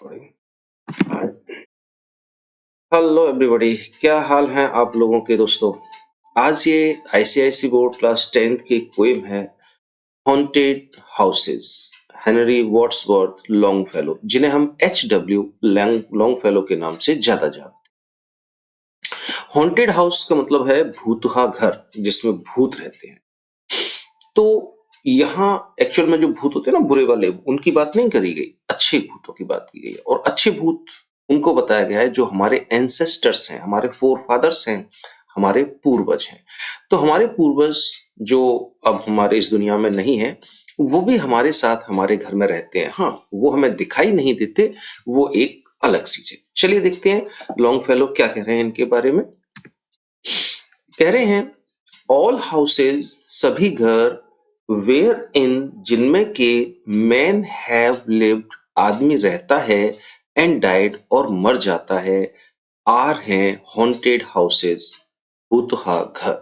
Recording. Hello everybody, क्या हाल है आप लोगों के दोस्तों। आज ये आईसीआईसी बोर्ड क्लास 10th की पोएम है haunted houses, Henry Wordsworth Longfellow, जिन्हें हम एच.डब्ल्यू. लॉन्गफेलो के नाम से ज्यादा जानते हैं। हॉन्टेड हाउस का मतलब है भूतहा घर, जिसमें भूत रहते हैं। तो यहाँ एक्चुअल में जो भूत होते हैं ना, बुरे वाले, उनकी बात नहीं करी गई, अच्छे भूतों की बात की गई है। और अच्छे भूत उनको बताया गया है जो हमारे एंसेस्टर्स हैं, हमारे फोरफादर्स हैं, हमारे पूर्वज हैं। तो हमारे पूर्वज जो अब हमारे इस दुनिया में नहीं है, वो भी हमारे साथ हमारे घर में रहते हैं। हाँ, वो हमें दिखाई नहीं देते, वो एक अलग चीज है। चलिए देखते हैं लॉन्गफेलो क्या कह रहे हैं इनके बारे में। कह रहे हैं ऑल हाउसेज, सभी घर, वेयर इन, जिनमें के मैन हैव लिव्ड, आदमी रहता है, एंड डाइड, और मर जाता है, आर हैं हॉन्टेड हाउसेज, भूतहा घर।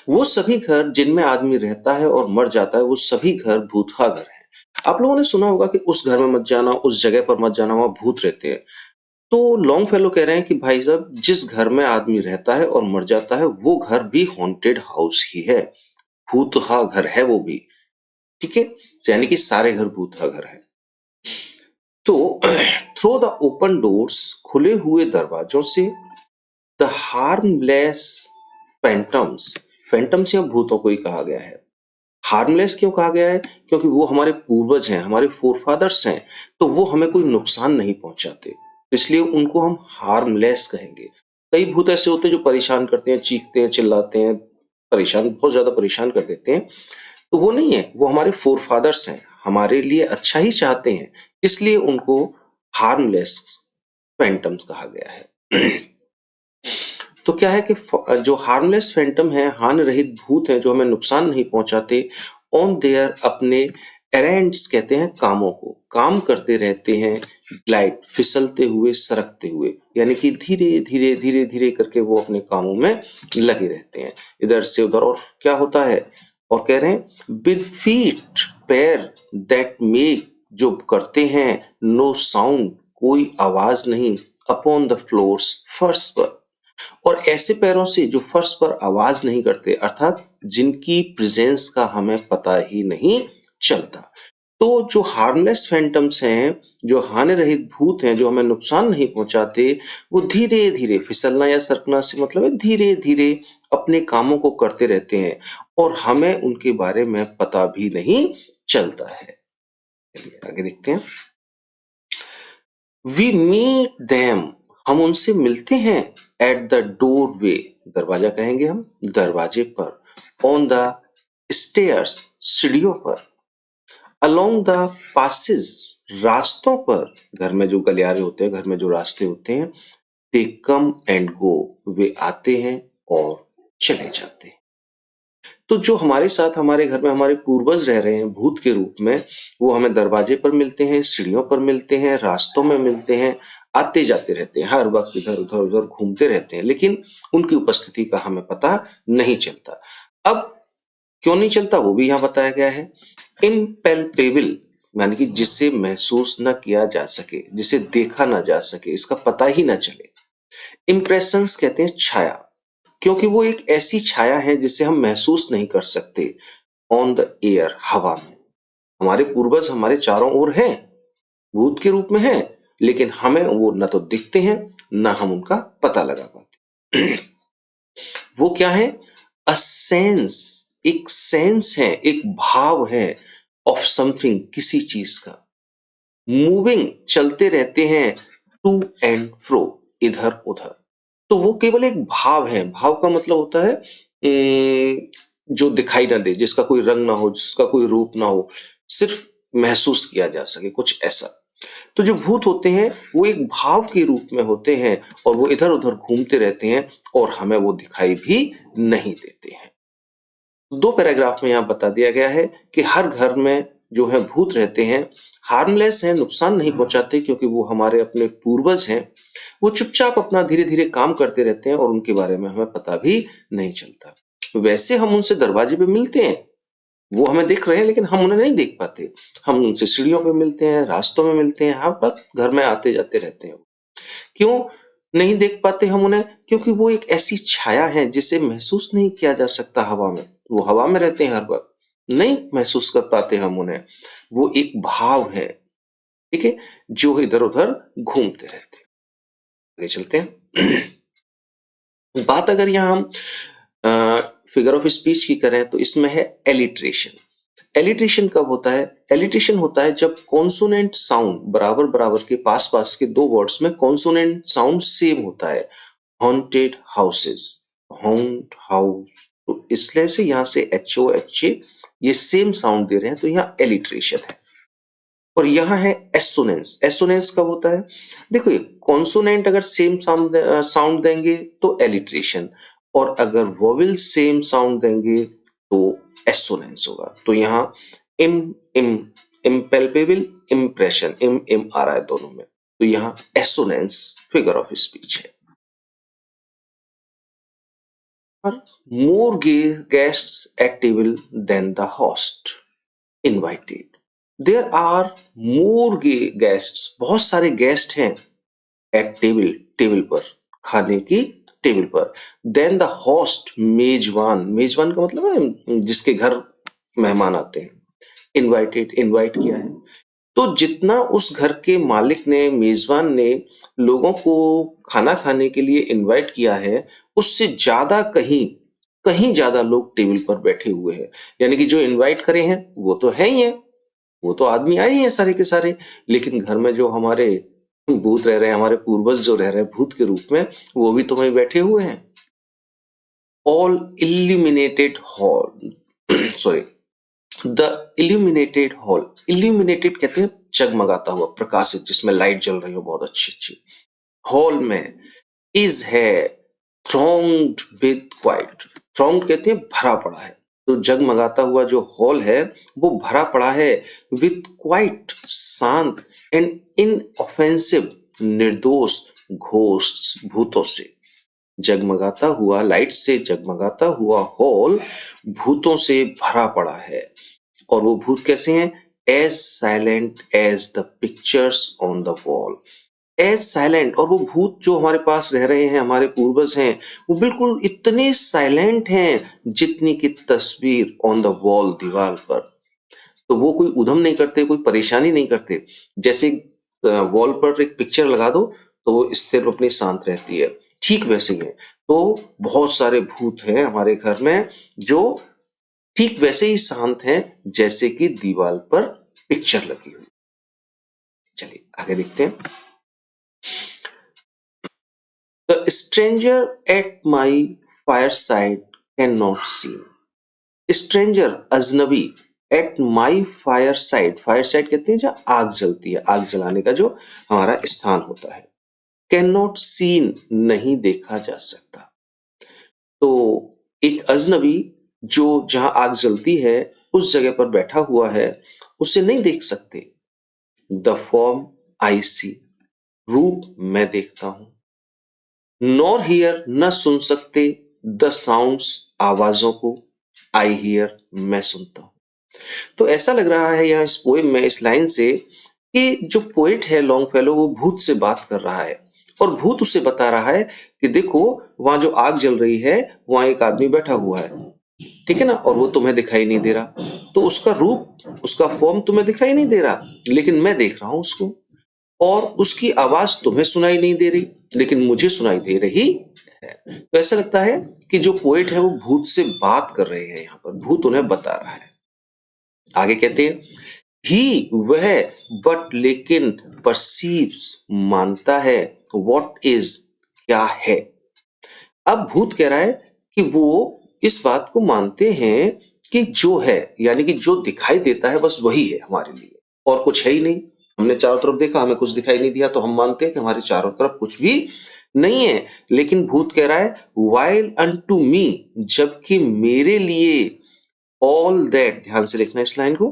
वो सभी घर जिनमें आदमी रहता है और मर जाता है, वो सभी घर भूतहा घर हैं। आप लोगों ने सुना होगा कि उस घर में मत जाना, उस जगह पर मत जाना, वहां भूत रहते हैं। तो लॉन्गफेलो कह रहे हैं कि भाई साहब, जिस घर में आदमी रहता है और मर जाता है, वो घर भी हॉन्टेड हाउस ही है, भूतहा घर है वो भी। ठीक है, यानी कि सारे घर भूतहा घर है। तो थ्रो द ओपन डोर्स, खुले हुए दरवाजों से, द हार्मलेस फैंटम्स, फैंटम्स या भूतों को ही कहा गया है। हार्मलेस क्यों कहा गया है? क्योंकि वो हमारे पूर्वज हैं, हमारे फोरफादर्स हैं, तो वो हमें कोई नुकसान नहीं पहुंचाते, इसलिए उनको हम हार्मलेस कहेंगे। कई भूत ऐसे होते हैं जो परेशान करते हैं, चीखते हैं, चिल्लाते हैं, परेशान, बहुत ज्यादा परेशान कर देते हैं। तो वो नहीं है, वो हमारे फोरफादर्स हैं, हमारे लिए अच्छा ही चाहते हैं, इसलिए उनको हार्मलेस फैंटम्स कहा गया है। तो क्या है कि जो हार्मलेस फैंटम है, हानि रहित भूत हैं, जो हमें नुकसान नहीं पहुंचाते, ऑन देयर, अपने एरेंड्स कहते हैं कामों को, काम करते रहते हैं, ग्लाइड, फिसलते हुए, सरकते हुए, यानी कि धीरे धीरे धीरे धीरे करके वो अपने कामों में लगे रहते हैं, इधर से उधर। और क्या होता है, और कह रहे हैं विद फीट, पैर, दैट मेक, जो करते हैं, नो साउंड, कोई आवाज नहीं, अपॉन द फ्लोर्स, फर्श पर, और ऐसे पैरों से जो फर्श पर आवाज नहीं करते, अर्थात जिनकी प्रेजेंस का हमें पता ही नहीं चलता। तो जो हार्मलेस फैंटम्स हैं, जो हानि रहित भूत हैं, जो हमें नुकसान नहीं पहुंचाते, वो धीरे धीरे, फिसलना या सरकना से मतलब है धीरे धीरे अपने कामों को करते रहते हैं, और हमें उनके बारे में पता भी नहीं चलता है। चलिए आगे देखते हैं। वी मीट देम, हम उनसे मिलते हैं, एट द डोर वे, दरवाजा कहेंगे हम, दरवाजे पर, ऑन द स्टेयर्स, सीढ़ियों पर, अलोंग द पासेस, रास्तों पर, घर में जो गलियारे होते हैं, घर में जो रास्ते होते हैं, दे कम एंड गो, वे आते हैं और चले जाते हैं। तो जो हमारे साथ हमारे घर में हमारे पूर्वज रह रहे हैं भूत के रूप में, वो हमें दरवाजे पर मिलते हैं, सीढ़ियों पर मिलते हैं, रास्तों में मिलते हैं, आते जाते रहते हैं, हर वक्त इधर उधर उधर घूमते रहते हैं, लेकिन उनकी उपस्थिति का हमें पता नहीं चलता। अब क्यों नहीं चलता, वो भी यहाँ बताया गया है। इम्पेल्पेबल, यानी कि जिसे महसूस न किया जा सके, जिसे देखा ना जा सके, इसका पता ही ना चले। इम्प्रेशंस कहते हैं छाया, क्योंकि वो एक ऐसी छाया है जिसे हम महसूस नहीं कर सकते। ऑन द एयर, हवा में, हमारे पूर्वज हमारे चारों ओर हैं, भूत के रूप में हैं, लेकिन हमें वो न तो दिखते हैं, न हम उनका पता लगा पाते। वो क्या है? अ सेंस, एक सेंस है, एक भाव है, ऑफ समथिंग, किसी चीज का। मूविंग, चलते रहते हैं, टू एंड फ्रो, इधर उधर। तो वो केवल एक भाव है। भाव का मतलब होता है जो दिखाई ना दे, जिसका कोई रंग ना हो, जिसका कोई रूप ना हो, सिर्फ महसूस किया जा सके, कुछ ऐसा। तो जो भूत होते हैं वो एक भाव के रूप में होते हैं, और वो इधर उधर घूमते रहते हैं, और हमें वो दिखाई भी नहीं देते हैं। 2 पैराग्राफ में यहाँ बता दिया गया है कि हर घर में जो है भूत रहते हैं, हार्मलेस हैं, नुकसान नहीं पहुंचाते, क्योंकि वो हमारे अपने पूर्वज हैं। वो चुपचाप अपना धीरे धीरे काम करते रहते हैं, और उनके बारे में हमें पता भी नहीं चलता। वैसे हम उनसे दरवाजे पे मिलते हैं, वो हमें दिख रहे हैं लेकिन हम उन्हें नहीं देख पाते। हम उनसे सीढ़ियों पे मिलते हैं, रास्तों में मिलते हैं, हर वक्त घर में आते जाते रहते हैं। क्यों नहीं देख पाते हम उन्हें? क्योंकि वो एक ऐसी छाया है जिसे महसूस नहीं किया जा सकता हवा में। वो हवा में रहते हैं हर वक्त, नहीं महसूस कर पाते हम उन्हें। वो एक भाव है, ठीक है, जो इधर उधर घूमते रहते हैं। आगे चलते हैं। बात अगर यहाँ हम फिगर ऑफ स्पीच की करें तो इसमें है एलिट्रेशन। एलिट्रेशन कब होता है? एलिट्रेशन होता है जब कॉन्सोनेंट साउंड बराबर बराबर के पास पास के दो वर्ड्स में कॉन्सोनेंट साउंड सेम होता है। हॉन्टेड हाउसेस, हॉन्ट हाउस, तो इसलिए से यहाँ से एच ओ एच ए ये सेम साउंड दे रहे हैं, तो यहाँ एलिट्रेशन है। और यहाँ है एसोनेंस। एसोनेंस कब होता है? देखो, कॉन्सोनेंट अगर सेम साउंड देंगे तो एलिट्रेशन, और अगर वोवेल सेम साउंड देंगे तो एसोनेंस होगा। तो यहाँ इम इम इम्पेल्पेबल, इम्प्रेशन, इम इम आ रहा है दोनों में, तो यहाँ एसोनेंस फिगर ऑफ स्पीच है। More guests at table than the host invited. There are more guests, बहुत सारे गेस्ट हैं एट टेबल, टेबल पर, खाने की टेबल पर, देन द होस्ट, मेजबान, मेजबान का मतलब है जिसके घर मेहमान आते हैं, इनवाइटेड, इनवाइट किया है। तो जितना उस घर के मालिक ने, मेजबान ने लोगों को खाना खाने के लिए इनवाइट किया है, उससे ज्यादा कहीं कहीं ज्यादा लोग टेबल पर बैठे हुए हैं। यानी कि जो इनवाइट करे हैं वो तो है ही है, वो तो आदमी आए ही हैं सारे के सारे, लेकिन घर में जो हमारे भूत रह रहे हैं, हमारे पूर्वज जो रह रहे हैं भूत के रूप में, वो भी तो वहीं बैठे हुए हैं। All illuminated hall, sorry, the illuminated hall, illuminated कहते हैं जगमगाता हुआ, प्रकाशित, जिसमें लाइट जल रही हो बहुत अच्छी अच्छी। हॉल में इज है थ्रॉन्ग्ड विद क्वाइट, थ्रॉन्ग कहते हैं भरा पड़ा है, तो जगमगाता हुआ जो हॉल है वो भरा पड़ा है विद क्वाइट, शांत, एंड इनऑफेंसिव, निर्दोष, घोस्ट्स, भूतों से। जगमगाता हुआ, लाइट से जगमगाता हुआ हॉल भूतों से भरा पड़ा है। और वो भूत कैसे हैं? As silent as the pictures on the wall, as silent. और वो भूत जो हमारे पास रह रहे हैं, हमारे पूर्वज हैं, वो बिल्कुल इतने साइलेंट हैं जितनी की तस्वीर ऑन द वॉल, दीवार पर। तो वो कोई उधम नहीं करते, कोई परेशानी नहीं करते। जैसे वॉल पर एक पिक्चर लगा दो तो वो स्थिर अपनी शांत रहती है, ठीक वैसे ही है। तो बहुत सारे भूत हैं हमारे घर में जो ठीक वैसे ही शांत हैं जैसे कि दीवार पर पिक्चर लगी हुई। चलिए आगे देखते हैं। The stranger at my fireside cannot see. Stranger, अजनबी, at my fireside, fireside कहते हैं जहाँ आग जलती है, आग जलाने का जो हमारा स्थान होता है। Cannot seen, नहीं देखा जा सकता। तो एक अजनबी जो जहां आग जलती है उस जगह पर बैठा हुआ है, उसे नहीं देख सकते। द फॉर्म आई सी, रूप मैं देखता हूं। नॉर हियर, न सुन सकते। द साउंड्स, आवाजों को। आई हियर, मैं सुनता हूं। तो ऐसा लग रहा है यहाँ इस पोएम में, इस लाइन से, कि जो पोएट है लॉन्गफेलो वो भूत से बात कर रहा है, और भूत उसे बता रहा है कि देखो वहां जो आग जल रही है वहां एक आदमी बैठा हुआ है, ठीक है ना, और वो तुम्हें दिखाई नहीं दे रहा। तो उसका रूप, उसका फॉर्म तुम्हें दिखाई नहीं दे रहा, लेकिन मैं देख रहा हूं उसको। और उसकी आवाज तुम्हें सुनाई नहीं दे रही, लेकिन मुझे सुनाई दे रही है। तो ऐसा लगता है कि जो पोएट है वो भूत से बात कर रहे हैं, यहाँ पर भूत उन्हें बता रहा है। आगे कहते हैं, ही वह, बट लेकिन, परसीव्स मानता है, व्हाट इज क्या है। अब भूत कह रहा है कि वो इस बात को मानते हैं कि जो है, यानी कि जो दिखाई देता है बस वही है हमारे लिए, और कुछ है ही नहीं। हमने चारों तरफ देखा, हमें कुछ दिखाई नहीं दिया, तो हम मानते हैं कि हमारे चारों तरफ कुछ भी नहीं है। लेकिन भूत कह रहा है, वाइल अनटू मी, जबकि मेरे लिए, ऑल दैट, ध्यान से देखना इस लाइन को,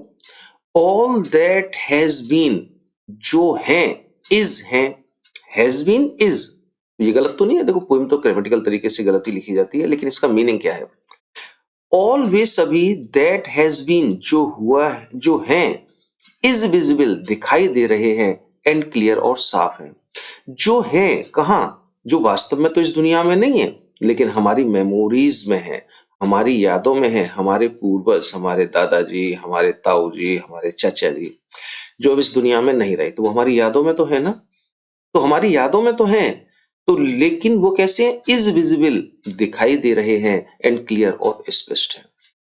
ऑल दैट हैज बीन, जो है, इज है, हैज बीन इज, ये गलत तो नहीं है। देखो पोएम तो ग्रामेटिकल तरीके से गलत ही लिखी जाती है, लेकिन इसका मीनिंग क्या है? ऑलवेज अभी दैट हैज बीन जो हुआ है जो है इज विजिबल दिखाई दे रहे हैं एंड क्लियर और साफ है। जो है कहाँ, जो वास्तव में तो इस दुनिया में नहीं है लेकिन हमारी मेमोरीज में है, हमारी यादों में है, हमारे पूर्वज, हमारे दादाजी, हमारे ताऊ जी, हमारे चाचा जी जो अब इस दुनिया में नहीं रहे, तो वो हमारी यादों में तो है ना। तो हमारी यादों में तो हैं, तो लेकिन वो कैसे हैं, इज विजिबल दिखाई दे रहे हैं एंड क्लियर और स्पष्ट है।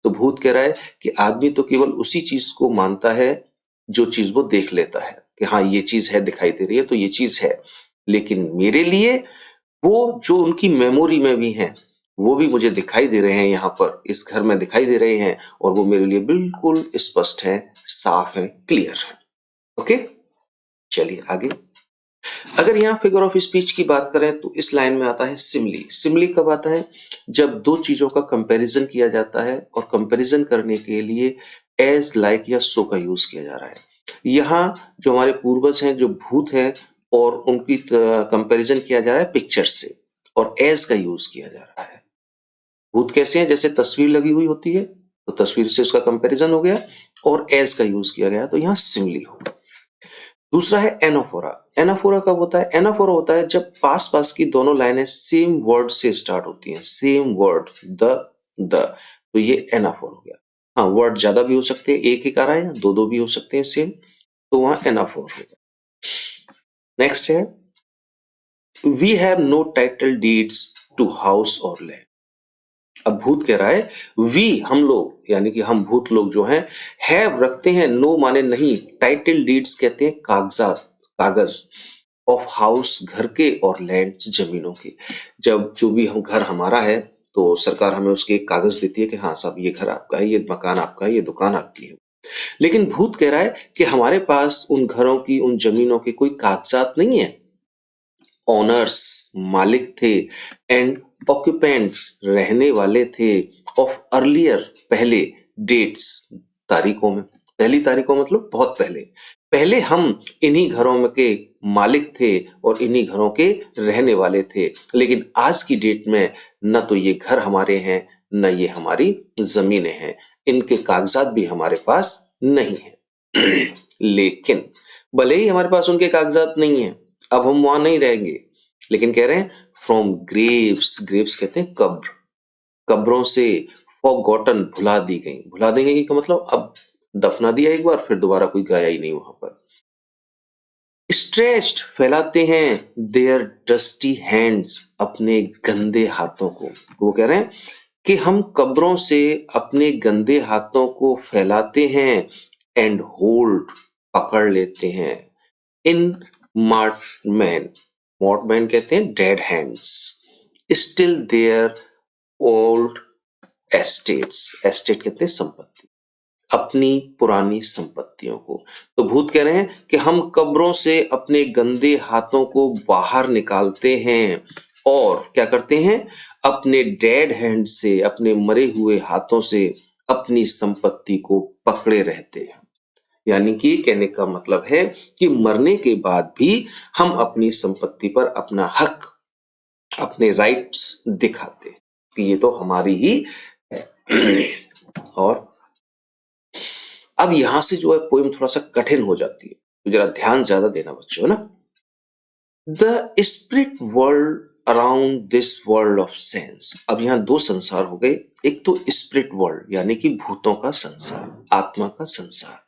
तो भूत कह रहा है कि आदमी तो केवल उसी चीज को मानता है जो चीज वो देख लेता है कि हाँ ये चीज है, दिखाई दे रही है तो ये चीज है, लेकिन मेरे लिए वो जो उनकी मेमोरी में भी है वो भी मुझे दिखाई दे रहे हैं, यहाँ पर इस घर में दिखाई दे रहे हैं और वो मेरे लिए बिल्कुल स्पष्ट है, साफ है, क्लियर है। ओके, चलिए आगे। अगर यहाँ फिगर ऑफ स्पीच की बात करें तो इस लाइन में आता है सिमली। सिमली कब आता है, जब दो चीजों का कंपैरिजन किया जाता है और कंपैरिजन करने के लिए एज, लाइक या सो का यूज किया जा रहा है। यहाँ जो हमारे पूर्वज हैं, जो भूत हैं, और उनकी कंपैरिजन किया जा रहा है पिक्चर से और एज का यूज किया जा रहा है। भूत कैसे हैं, जैसे तस्वीर लगी हुई होती है तो तस्वीर से उसका कंपैरिजन हो गया और एज का यूज किया गया, तो यहाँ सिमली होगा। दूसरा है एनाफोरा। एनाफोरा कब होता है, एनाफोरा होता है जब पास पास की दोनों लाइनें सेम वर्ड से स्टार्ट होती हैं, सेम वर्ड, द, तो ये एनाफोर हो गया। हाँ, वर्ड ज्यादा भी हो सकते हैं, एक एक आ रहा है, या दो दो भी हो सकते हैं सेम, तो वहां एनाफोर होगा। नेक्स्ट है we have no title deeds to house और लैंड। अब भूत कह रहा है वी, हम लोग, यानी कि हम भूत लोग जो हैं, हैव रखते हैं, नो माने नहीं, टाइटल डीड्स कहते हैं कागजात, कागज, ऑफ हाउस घर के, और लैंड्स जमीनों के। जब जो भी हम घर हमारा है तो सरकार हमें उसके एक कागज देती है कि हाँ साहब ये घर आपका है, ये मकान आपका है, ये दुकान आपकी है। लेकिन भूत कह रहा है कि हमारे पास उन घरों की, उन जमीनों के कोई कागजात नहीं है। ओनर्स मालिक थे, एंड ऑक्यूपेंट्स रहने वाले थे, ऑफ अर्लियर पहले, डेट्स तारीखों में, पहली तारीखों मतलब बहुत पहले, पहले हम इन्हीं घरों में के मालिक थे और इन्हीं घरों के रहने वाले थे, लेकिन आज की डेट में न तो ये घर हमारे हैं न ये हमारी जमीनें हैं, इनके कागजात भी हमारे पास नहीं है। लेकिन भले ही हमारे पास उनके कागजात नहीं है, अब हम वहां नहीं रहेंगे, लेकिन कह रहे हैं फ्रॉम ग्रेव्स, ग्रेव्स कहते हैं कब्र, कब्रों से, फॉरगॉटन भुला दी गई, भुला दी गई का मतलब अब दफना दिया एक बार, फिर दोबारा कोई गया ही नहीं वहां पर। स्ट्रेच्ड फैलाते हैं, देयर डस्टी हैंड्स अपने गंदे हाथों को। वो कह रहे हैं कि हम कब्रों से अपने गंदे हाथों को फैलाते हैं, एंड होल्ड पकड़ लेते हैं, इन मॉर्टमैन, मॉर्टमैन कहते हैं dead hands, still their old estates, estate कहते हैं संपत्ति, अपनी पुरानी संपत्तियों को। तो भूत कह रहे हैं कि हम कब्रों से अपने गंदे हाथों को बाहर निकालते हैं और क्या करते हैं, अपने डेड हैंड से, अपने मरे हुए हाथों से अपनी संपत्ति को पकड़े रहते हैं। यानी कि कहने का मतलब है कि मरने के बाद भी हम अपनी संपत्ति पर अपना हक, अपने राइट्स दिखाते हैं कि ये तो हमारी ही है। और अब यहां से जो है पोएम थोड़ा सा कठिन हो जाती है, तो जरा ध्यान ज्यादा देना बच्चों ना। The spirit world around this world of sense. अब यहाँ दो संसार हो गए, एक तो स्पिरिट वर्ल्ड यानी कि भूतों का संसार, आत्मा का संसार,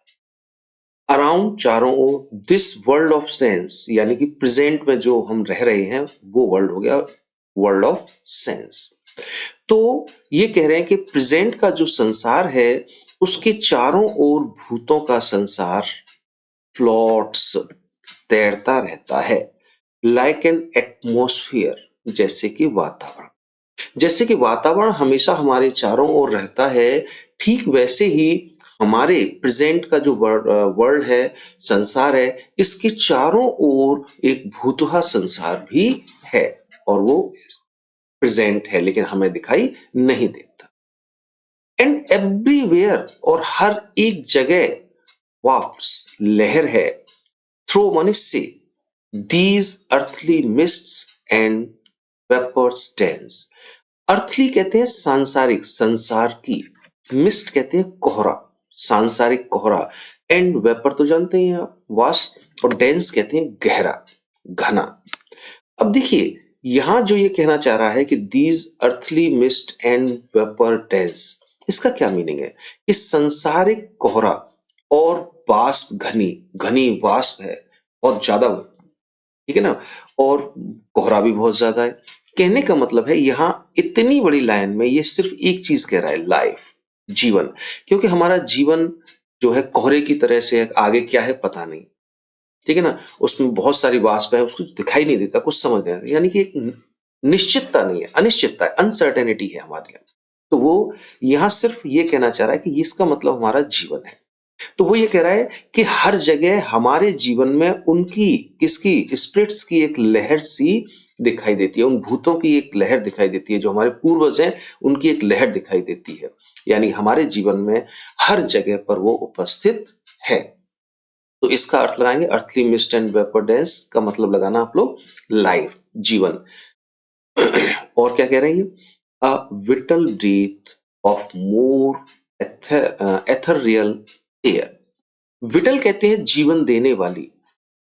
अराउंड चारों ओर, दिस वर्ल्ड ऑफ सेंस यानी कि प्रेजेंट में जो हम रह रहे हैं वो वर्ल्ड हो गया वर्ल्ड ऑफ सेंस। तो ये कह रहे हैं कि प्रेजेंट का जो संसार है उसके चारों ओर भूतों का संसार फ्लोट्स, तैरता रहता है, लाइक एन एटमोस्फियर, जैसे कि वातावरण, जैसे कि वातावरण हमेशा हमारे चारों ओर रहता है, ठीक वैसे ही हमारे प्रेजेंट का जो वर्ल्ड है, संसार है, इसके चारों ओर एक भूतहा संसार भी है और वो प्रेजेंट है लेकिन हमें दिखाई नहीं देता। एंड एवरीवेयर, और हर एक जगह, वाफ्ट्स लहर है, थ्रो माने से, these earthly mists and vapours dense, earthly कहते हैं सांसारिक, संसार की। मिस्ट कहते हैं कोहरा, सांसारिक कोहरा। एंड वेपर तो जानते ही हैं आप, वाष्प। और डेंस कहते हैं गहरा, घना। अब देखिए यहां जो ये कहना चाह रहा है कि these earthly mist and vapour dense, इसका क्या मीनिंग है? कि संसारिक कोहरा और वाष्प, घनी घनी वाष्प है, बहुत ज्यादा, ठीक है ना, और कोहरा भी बहुत ज्यादा है। कहने का मतलब है यहाँ इतनी बड़ी लाइन में ये सिर्फ एक चीज कह रहा है, लाइफ, जीवन। क्योंकि हमारा जीवन जो है कोहरे की तरह से है, आगे क्या है पता नहीं, ठीक है ना, उसमें बहुत सारी वाष्प है, उसको दिखाई नहीं देता, कुछ समझ नहीं आता, यानी कि एक निश्चितता नहीं है, अनिश्चितता है, अनसर्टेनिटी है हमारे लिए। तो वो यहाँ सिर्फ ये कहना चाह रहा है कि इसका मतलब हमारा जीवन है। तो वो ये कह रहा है कि हर जगह हमारे जीवन में उनकी, किसकी, स्पिरिट्स की एक लहर सी दिखाई देती है, उन भूतों की एक लहर दिखाई देती है, जो हमारे पूर्वज हैं उनकी एक लहर दिखाई देती है। यानी हमारे जीवन में हर जगह पर वो उपस्थित है। तो इसका अर्थ लगाएंगे, earthly mist and vapour dense का मतलब लगाना आप लोग लाइफ, जीवन। और क्या कह रहे हैं, a vital breath of more ethereal air. Vital कहते हैं जीवन देने वाली,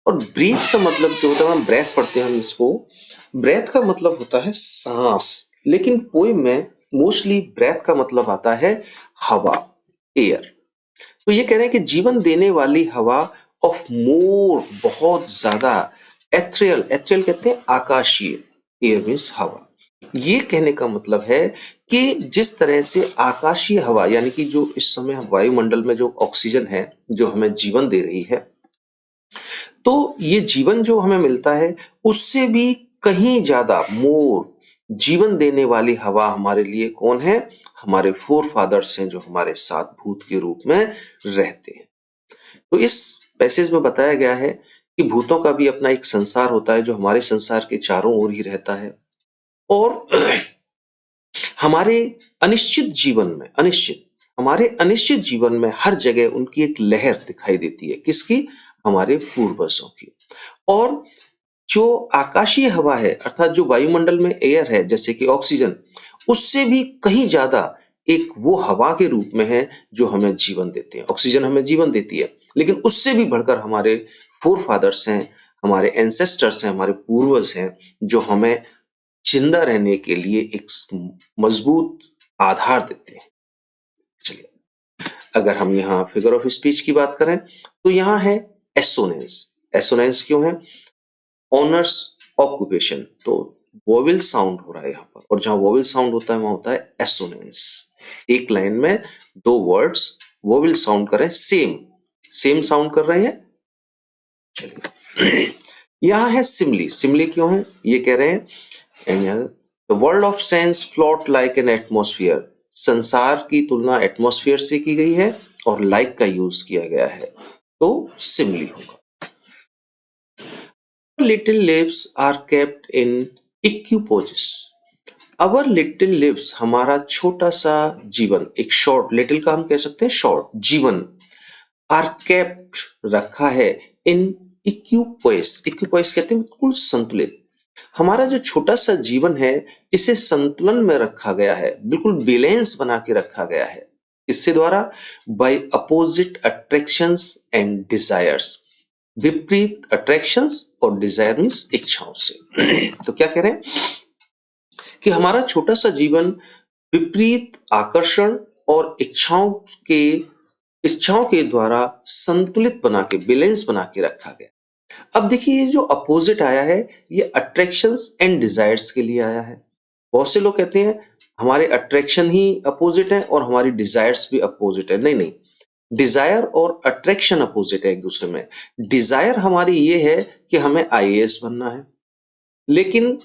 और ब्रीथ का मतलब जो होता है, हम ब्रेथ पढ़ते हैं हम इसको, ब्रेथ का मतलब होता है सांस, लेकिन पोएम में मोस्टली ब्रेथ का मतलब आता है हवा, एयर। तो ये कह रहे हैं कि जीवन देने वाली हवा ऑफ मोर, बहुत ज्यादा, एथ्रियल, एथ्रियल कहते हैं आकाशीय, एयर मीन्स हवा। ये कहने का मतलब है कि जिस तरह से आकाशीय हवा, यानी कि जो इस समय वायुमंडल में जो ऑक्सीजन है जो हमें जीवन दे रही है, तो ये जीवन जो हमें मिलता है उससे भी कहीं ज्यादा मोर जीवन देने वाली हवा हमारे लिए कौन है? हमारे फोर फादर्स हैं, जो हमारे साथ भूत के रूप में रहते हैं। तो इस पैसेज में बताया गया है कि भूतों का भी अपना एक संसार होता है, जो हमारे संसार के चारों ओर ही रहता है, और हमारे अनिश्चित जीवन में, हमारे अनिश्चित जीवन में हर जगह उनकी एक लहर दिखाई देती है, किसकी? हमारे पूर्वजों की। और जो आकाशीय हवा है, अर्थात जो वायुमंडल में एयर है जैसे कि ऑक्सीजन, उससे भी कहीं ज्यादा एक वो हवा के रूप में है जो हमें जीवन देते हैं। ऑक्सीजन हमें जीवन देती है, लेकिन उससे भी बढ़कर हमारे फोर फादर्स हैं, हमारे एंसेस्टर्स हैं, हमारे पूर्वज हैं, जो हमें जिंदा रहने के लिए एक मजबूत आधार देते हैं। चलिए, अगर हम यहाँ फिगर ऑफ स्पीच की बात करें तो यहाँ है एसोनेंस। एसोनेंस क्यों है? ऑनर्स ऑक्यूपेशन, तो वोवेल साउंड हो रहा है यहाँ पर, और जहां वोवेल साउंड होता है वहां होता है एसोनेंस। एक लाइन में दो वर्ड्स वोवेल साउंड कर रहे हैं, सेम साउंड कर रहे हैं। चलिए, यहां है सिमली। सिमली क्यों है? ये कह रहे हैं the world of sense float like an atmosphere. संसार की तुलना एटमोस्फियर से की गई है और लाइक का यूज किया गया है, तो सिमली होगा। Little lives are kept in equipoise. Our little lives, हमारा छोटा सा जीवन, एक शॉर्ट, लिटिल का हम कह सकते हैं शॉर्ट जीवन, आर केप्ट रखा है, इन इक्विपोइस। इक्विपोइस कहते हैं बिल्कुल संतुलित। हमारा जो छोटा सा जीवन है इसे संतुलन में रखा गया है, बिल्कुल बैलेंस बना के रखा गया है। इससे द्वारा by opposite attractions and desires, विपरीत अट्रैक्शंस और डिजायर मीन्स इच्छाओं से। तो क्या कह रहे हैं कि हमारा छोटा सा जीवन विपरीत आकर्षण और इच्छाओं के द्वारा संतुलित बना के, बैलेंस बना के रखा गया। अब देखिए, ये जो अपोजिट आया है ये अट्रैक्शंस एंड डिजायर्स के लिए आया है। बहुत से लोग कहते हैं हमारे अट्रैक्शन ही अपोजिट है और हमारी डिजायर्स भी अपोजिट है। नहीं, डिजायर और अट्रैक्शन अपोजिट है एक दूसरे में। डिजायर हमारी ये है कि हमें आईएएस बनना है, लेकिन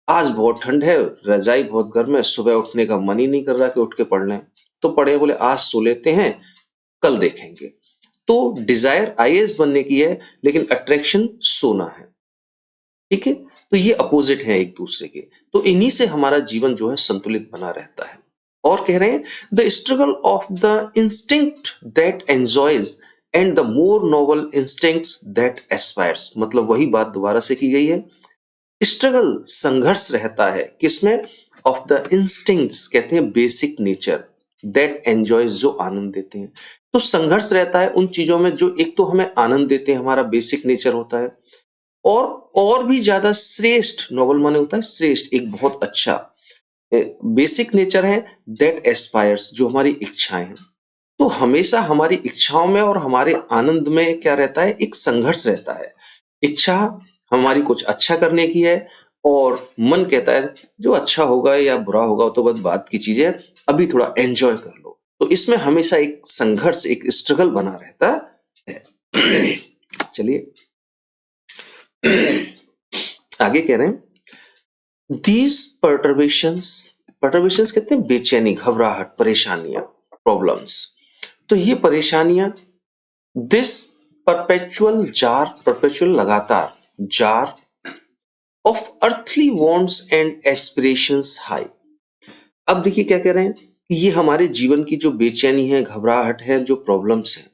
आज बहुत ठंड है, रजाई बहुत गर्म है, सुबह उठने का मन ही नहीं कर रहा कि उठ के पढ़ लें, तो पढ़े, बोले आज सो लेते हैं, कल देखेंगे। तो डिजायर आईएएस बनने की है, लेकिन अट्रैक्शन सोना है। ठीक है, तो ये अपोजिट है एक दूसरे के। तो इन्हीं से हमारा जीवन जो है संतुलित बना रहता है। और कह रहे हैं the struggle of the instinct that enjoys and the more noble instincts that aspires. मतलब वही बात दोबारा से की गई है, स्ट्रगल संघर्ष रहता है किसमें? ऑफ द इंस्टिंक्ट्स, कहते हैं बेसिक नेचर, दैट एंजॉयज, जो आनंद देते हैं। तो संघर्ष रहता है उन चीजों में जो एक तो हमें आनंद देते हैं, हमारा बेसिक नेचर होता है, और भी ज्यादा श्रेष्ठ, नोबल माने होता है श्रेष्ठ, एक बहुत अच्छा बेसिक नेचर है, दैट एस्पायर्स, जो हमारी इच्छाएं हैं। तो हमेशा हमारी इच्छाओं में और हमारे आनंद में क्या रहता है, एक संघर्ष रहता है। इच्छा हमारी कुछ अच्छा करने की है, और मन कहता है जो अच्छा होगा या बुरा होगा तो बस बात की चीज है, अभी थोड़ा एंजॉय कर लो। तो इसमें हमेशा एक संघर्ष, एक स्ट्रगल बना रहता है। चलिए आगे कह रहे हैं, दीज पर्टर्बेशंस कहते हैं बेचैनी, घबराहट, परेशानियां, प्रॉब्लम्स। तो ये परेशानियां, दिस परपेचुअल लगातार jar of earthly wants and aspirations high. अब देखिए क्या कह रहे हैं, ये हमारे जीवन की जो बेचैनी है, घबराहट है, जो प्रॉब्लम्स है,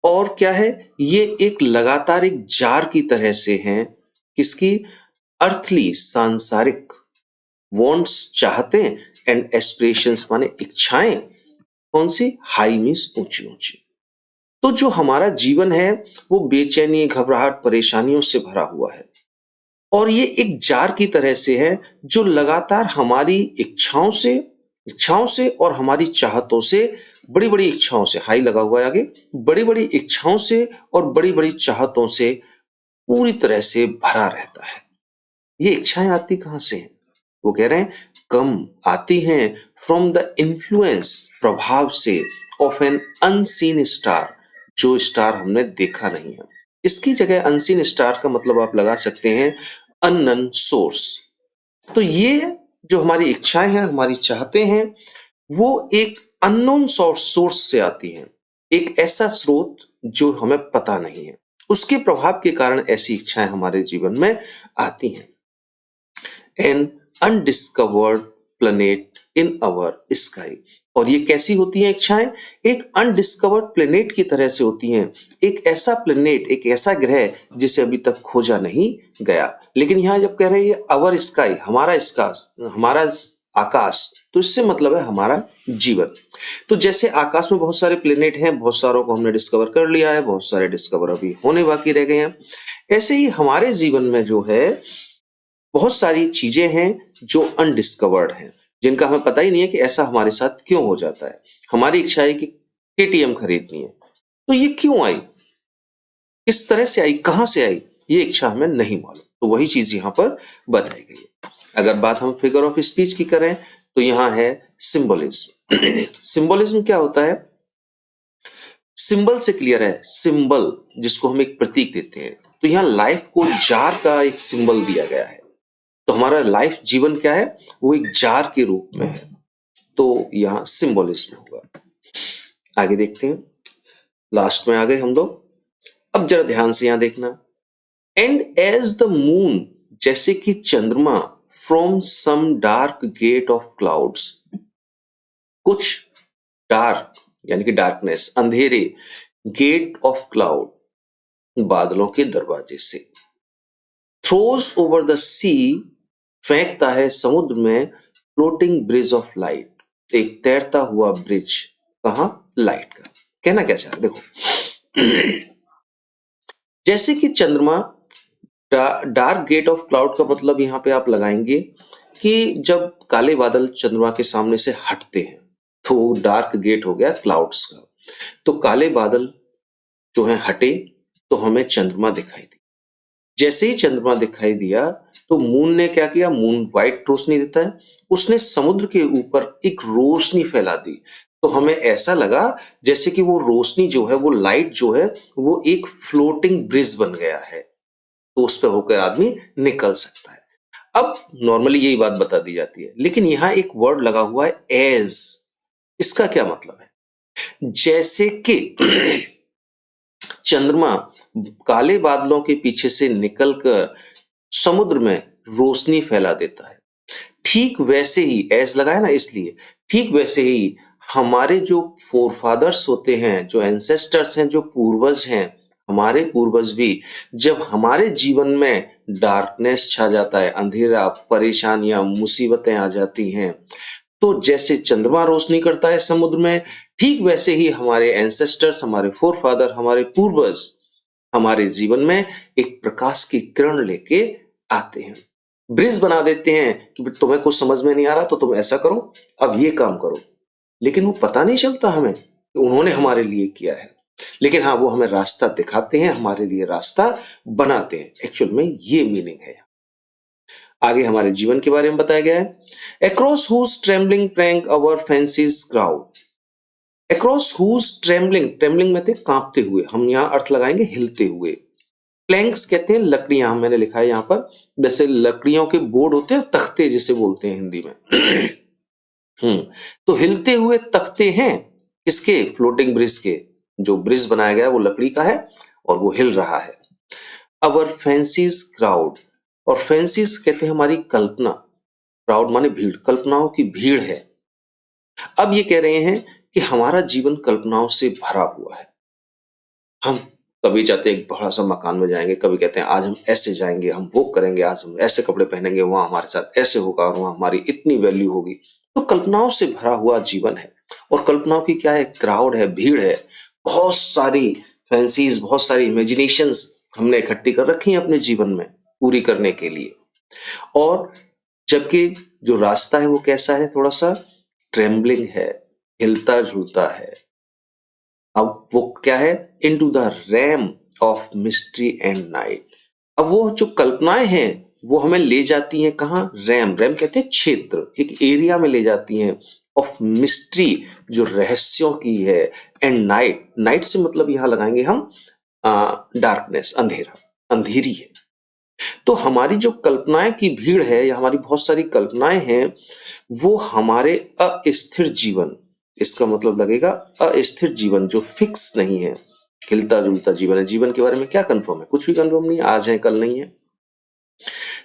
और क्या है, ये एक लगातार एक जार की तरह से हैं। किसकी? अर्थली, सांसारिक, वांट्स चाहते हैं, एंड एस्पिरेशंस माने इच्छाएं, कौन सी? हाई मीन्स ऊंची ऊंची। तो जो हमारा जीवन है वो बेचैनी, घबराहट, परेशानियों से भरा हुआ है, और ये एक जार की तरह से है जो लगातार हमारी इच्छाओं से और हमारी चाहतों से, बड़ी बड़ी इच्छाओं से, हाई लगा हुआ है आगे, बड़ी बड़ी इच्छाओं से और बड़ी बड़ी चाहतों से पूरी तरह से भरा रहता है। ये इच्छाएं आती कहां से हैं? वो कह रहे हैं कम आती हैं फ्रॉम द इन्फ्लुएंस, प्रभाव से, ऑफ एन अनसीन स्टार, जो स्टार हमने देखा नहीं है। इसकी जगह अनसीन स्टार का मतलब आप लगा सकते हैं अननोन सोर्स। तो ये जो हमारी इच्छाएं हैं, हमारी चाहते हैं, वो एक अननोन सोर्स से आती हैं, एक ऐसा स्रोत जो हमें पता नहीं है, उसके प्रभाव के कारण ऐसी इच्छाएं हमारे जीवन में आती हैं। An undiscovered planet in our sky, और ये कैसी होती हैं इच्छाएं? एक अनडिस्कवर्ड प्लेनेट की तरह से होती हैं, एक ऐसा प्लेनेट, एक ऐसा ग्रह जिसे अभी तक खोजा नहीं गया। लेकिन यहां जब कह रहे हैं अवर स्काई, हमारा आकाश, तो इससे मतलब है हमारा जीवन। तो जैसे आकाश में बहुत सारे प्लेनेट हैं, बहुत सारों को हमने डिस्कवर कर लिया है, बहुत सारे डिस्कवर अभी होने बाकी रह गए हैं, ऐसे ही हमारे जीवन में जो है बहुत सारी चीजें हैं जो अनडिस्कवर्ड हैं, जिनका हमें पता ही नहीं है कि ऐसा हमारे साथ क्यों हो जाता है। हमारी इच्छा है कि केटीएम खरीदनी है, तो ये क्यों आई, किस तरह से आई, कहां से आई, ये इच्छा हमें नहीं मालूम। तो वही चीज यहां पर बताई गई है। अगर बात हम फिगर ऑफ स्पीच की करें तो यहां है सिंबलिज्म। सिंबलिज्म क्या होता है? सिंबल से क्लियर है, सिंबल जिसको हम एक प्रतीक देते हैं, तो यहां लाइफ को जार का एक सिंबल दिया गया है। तो हमारा लाइफ जीवन क्या है, वो एक जार के रूप में है, तो यहां सिंबलिज्म होगा। आगे देखते हैं, लास्ट में आ गए हम लोग। अब जरा ध्यान से यहां देखना, एंड एज द मून, जैसे कि चंद्रमा, from some dark gate of clouds, कुछ डार्क यानी कि डार्कनेस, अंधेरे, गेट ऑफ क्लाउड, बादलों के दरवाजे से, थ्रोज ओवर द सी, फेंकता है समुद्र में, फ्लोटिंग ब्रिज ऑफ लाइट, एक तैरता हुआ ब्रिज, कहां? लाइट का। कहना क्या चाह रहे देखो, जैसे कि चंद्रमा, डार्क गेट ऑफ क्लाउड का मतलब यहां पे आप लगाएंगे कि जब काले बादल चंद्रमा के सामने से हटते हैं तो डार्क गेट हो गया क्लाउड्स का। तो काले बादल जो है हटे तो हमें चंद्रमा दिखाई दी। जैसे ही चंद्रमा दिखाई दिया तो मून ने क्या किया, मून व्हाइट रोशनी देता है, उसने समुद्र के ऊपर एक रोशनी फैला दी। तो हमें ऐसा लगा जैसे कि वो रोशनी जो है, वो लाइट जो है, वो एक फ्लोटिंग ब्रिज बन गया है, तो उस पर होकर आदमी निकल सकता है। अब नॉर्मली यही बात बता दी जाती है, लेकिन यहां एक वर्ड लगा हुआ है एज। इसका क्या मतलब है? जैसे कि चंद्रमा काले बादलों के पीछे से निकलकर समुद्र में रोशनी फैला देता है, ठीक वैसे ही, एज लगाया ना इसलिए, ठीक वैसे ही हमारे जो फोरफादर्स होते हैं, जो एंसेस्टर्स हैं, जो पूर्वज हैं, हमारे पूर्वज भी जब हमारे जीवन में डार्कनेस छा जाता है, अंधेरा, परेशानियां, मुसीबतें आ जाती हैं, तो जैसे चंद्रमा रोशनी करता है समुद्र में, ठीक वैसे ही हमारे एंसेस्टर्स, हमारे फोरफादर, हमारे पूर्वज हमारे जीवन में एक प्रकाश की किरण लेके आते हैं। ब्रिज बना देते हैं कि तुम्हें कुछ समझ में नहीं आ रहा तो तुम ऐसा करो, अब ये काम करो। लेकिन वो पता नहीं चलता हमें कि उन्होंने हमारे लिए किया है। लेकिन हाँ, वो हमें रास्ता दिखाते हैं, हमारे लिए रास्ता बनाते हैं। एक्चुअल में ये मीनिंग है। आगे हमारे जीवन के बारे में बताया गया है। Across whose trembling plank our fancies crowd. Across whose trembling, trembling में थे कांपते हुए, हम यहाँ अर्थ लगाएंगे हिलते हुए। प्लैंक्स कहते हैं लकड़ियां, मैंने लिखा है यहाँ पर, जैसे लकड़ियों के बोर्ड होते हैं, तख्ते जिसे बोलते हैं हिंदी में। तो हिलते हुए तख्ते हैं किसके? फ्लोटिंग ब्रिज के। जो ब्रिज बनाया गया है वो लकड़ी का है और वो हिल रहा है। अवर फैंसीज क्राउड, और फैंसीज कहते हैं हमारी कल्पना, क्राउड माने भीड़, कल्पनाओं की भीड़ है। अब ये कह रहे हैं कि हमारा जीवन कल्पनाओं से भरा हुआ है। हम कभी चाहते हैं एक बड़ा सा मकान में जाएंगे, कभी कहते हैं आज हम ऐसे जाएंगे, हम वो करेंगे, आज हम ऐसे कपड़े पहनेंगे, वहां हमारे साथ ऐसे होगा और वहां हमारी इतनी वैल्यू होगी। तो कल्पनाओं से भरा हुआ जीवन है। और कल्पनाओं की क्या है? क्राउड है, भीड़ है। बहुत सारी फैंसीज, बहुत सारी इमेजिनेशंस हमने इकट्ठी कर रखी हैं अपने जीवन में पूरी करने के लिए। और जबकि जो रास्ता है वो कैसा है? थोड़ा सा ट्रेम्बलिंग है, हिलता झुलता है। अब वो क्या है? Into the RAM of mystery and night. अब वो जो कल्पनाएं हैं वो हमें ले जाती हैं कहाँ? रैम, रैम कहते हैं क्षेत्र, एक एरिया में ले जाती हैं ऑफ मिस्ट्री, जो रहस्यों की है, एंड नाइट, नाइट से मतलब यहां लगाएंगे हम डार्कनेस, अंधेरा, अंधेरी है। तो हमारी जो कल्पनाएं की भीड़ है या हमारी बहुत सारी कल्पनाएं हैं, वो हमारे अस्थिर जीवन, इसका मतलब लगेगा अस्थिर जीवन, जो फिक्स नहीं है, हिलता जुलता जीवन है। जीवन के बारे में क्या कंफर्म है? कुछ भी कंफर्म नहीं है, आज है कल नहीं है।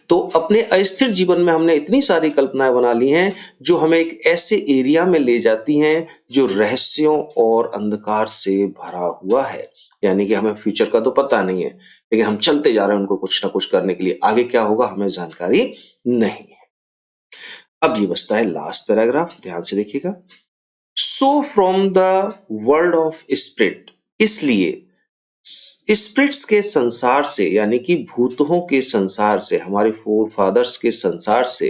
तो अपने अस्थिर जीवन में हमने इतनी सारी कल्पनाएं बना ली हैं जो हमें एक ऐसे एरिया में ले जाती हैं जो रहस्यों और अंधकार से भरा हुआ है। यानी कि हमें फ्यूचर का तो पता नहीं है, लेकिन हम चलते जा रहे हैं उनको कुछ ना कुछ करने के लिए। आगे क्या होगा हमें जानकारी नहीं है। अब ये बचता है लास्ट पैराग्राफ, ध्यान से देखिएगा। So from the world of spirit, इसलिए स्पिरिट्स के संसार से, यानी कि भूतों के संसार से, हमारे फोर फादर्स के संसार से,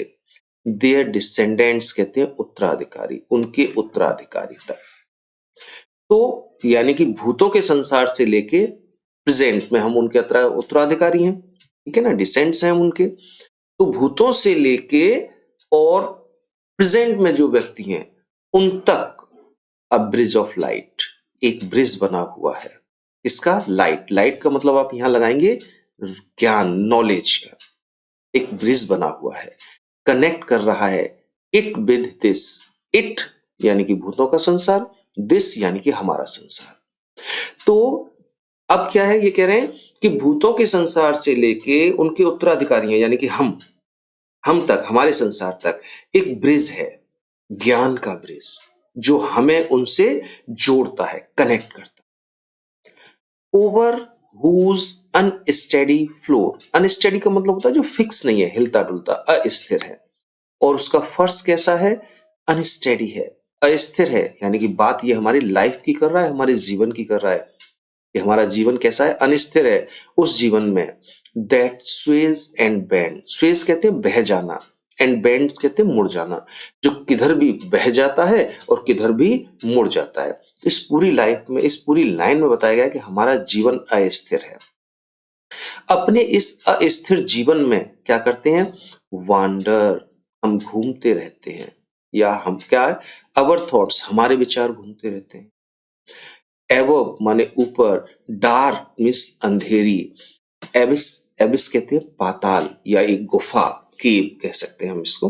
देयर डिसेंडेंट्स कहते हैं उत्तराधिकारी, उनके उत्तराधिकारी तक। तो यानी कि भूतों के संसार से लेके प्रेजेंट में हम उनके उत्तराधिकारी हैं, ठीक है ना, डिसेंड्स हैं हम उनके। तो भूतों से लेके और प्रेजेंट में जो व्यक्ति हैं उन तक अ ब्रिज ऑफ लाइट, एक ब्रिज बना हुआ है। इसका लाइट, लाइट का मतलब आप यहां लगाएंगे ज्ञान, नॉलेज का। एक ब्रिज बना हुआ है, कनेक्ट कर रहा है इट विद दिस। इट यानी कि भूतों का संसार, दिस यानी कि हमारा संसार। तो अब क्या है, ये कह रहे हैं कि भूतों के संसार से लेके उनके उत्तराधिकारी हैं, यानी कि हम तक, हमारे संसार तक एक ब्रिज है, ज्ञान का ब्रिज, जो हमें उनसे जोड़ता है, कनेक्ट करता है। Over whose unsteady floor, unsteady का मतलब होता है जो फिक्स नहीं है, हिलता डुलता, अस्थिर है। और उसका फर्श कैसा है? अनस्टेडी है, अस्थिर है। यानी कि बात ये हमारी लाइफ की कर रहा है, हमारे जीवन की कर रहा है कि हमारा जीवन कैसा है? अनिस्थिर है। उस जीवन में that Suez and bend, Suez कहते हैं बह जाना, एंड बेंड्स कहते हैं मुड़ जाना, जो किधर भी बह जाता है और किधर भी मुड़ जाता है। इस पूरी लाइफ में, इस पूरी लाइन में बताया गया है कि हमारा जीवन अस्थिर है। अपने इस अस्थिर जीवन में क्या करते हैं? वांडर, हम घूमते रहते हैं, या हम क्या है, अवर थॉट्स, हमारे विचार घूमते रहते हैं। एवब माने ऊपर, डार्क मिस अंधेरी, एबिस, एबिस कहते हैं पाताल या एक गुफा, केव कह सकते हैं हम इसको।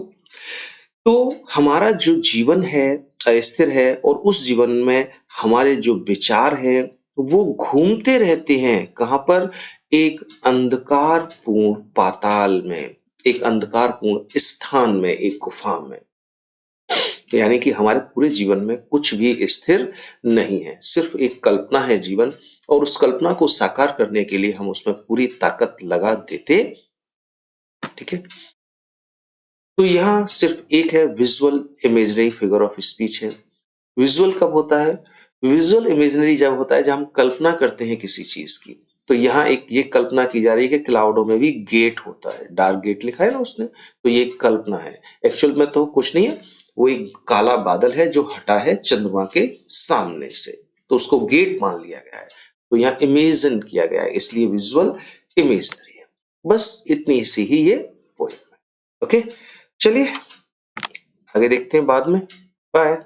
तो हमारा जो जीवन है अस्थिर है, और उस जीवन में हमारे जो विचार हैं वो घूमते रहते हैं। कहां पर? एक अंधकारपूर्ण पाताल में, एक अंधकारपूर्ण स्थान में, एक गुफा में। यानी कि हमारे पूरे जीवन में कुछ भी स्थिर नहीं है, सिर्फ एक कल्पना है जीवन, और उस कल्पना को साकार करने के लिए हम उसमें पूरी ताकत लगा देते। ठीक है, तो यहाँ सिर्फ एक है visual imagery figure of speech है। विजुअल कब होता है? विजुअल इमेजनरी जब होता है जब हम कल्पना करते हैं किसी चीज की। तो यहाँ एक ये कल्पना की जा रही है कि क्लाउडों में भी गेट होता है, डार्क गेट लिखा है ना उसने, तो ये एक कल्पना है। एक्चुअल में तो कुछ नहीं है, वो एक काला बादल है जो हटा है चंद्रमा के सामने से, तो उसको गेट मान लिया गया है। तो यहाँ इमेजिन किया गया है, इसलिए विजुअल इमेजनरी है। बस इतनी सी ही ये पोएम है। ओके, चलिए आगे देखते हैं बाद में। बाय।